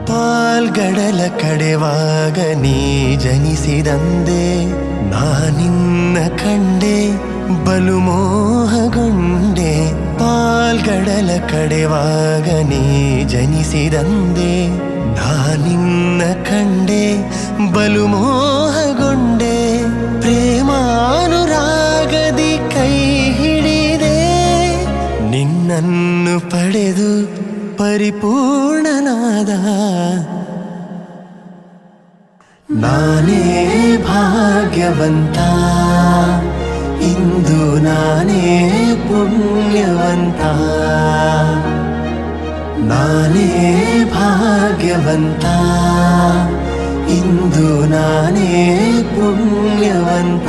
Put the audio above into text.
ಪಾಲ್ಗಡಲ ಕಡೆವಾಗ ನೀ ಜನಿಸಿದಂದೆ ನಾನಿನ್ನ ಕಂಡೆ ಬಲು ಮೋಹಗೊಂಡೆ. ಪಾಲ್ಗಡಲ ಕಡೆವಾಗ ನೀ ಜನಿಸಿದಂದೆ ನಾನಿನ್ನ ಕಂಡೆ ಬಲು ಮೋಹಗೊಂಡೆ. ಪ್ರೇಮಾನುರಾಗದಿ ಕೈ ಹಿಡಿದೆ ನಿನ್ನನ್ನು ಪಡೆದು ಪರಿಪೂರ್ಣನಾದ. ನಾನೇ ಭಾಗ್ಯವಂತ ಇಂದು ನಾನೇ ಪುಣ್ಯವಂತ. ನಾನೇ ಭಾಗ್ಯವಂತ ಇಂದು ನಾನೇ ಪುಣ್ಯವಂತ.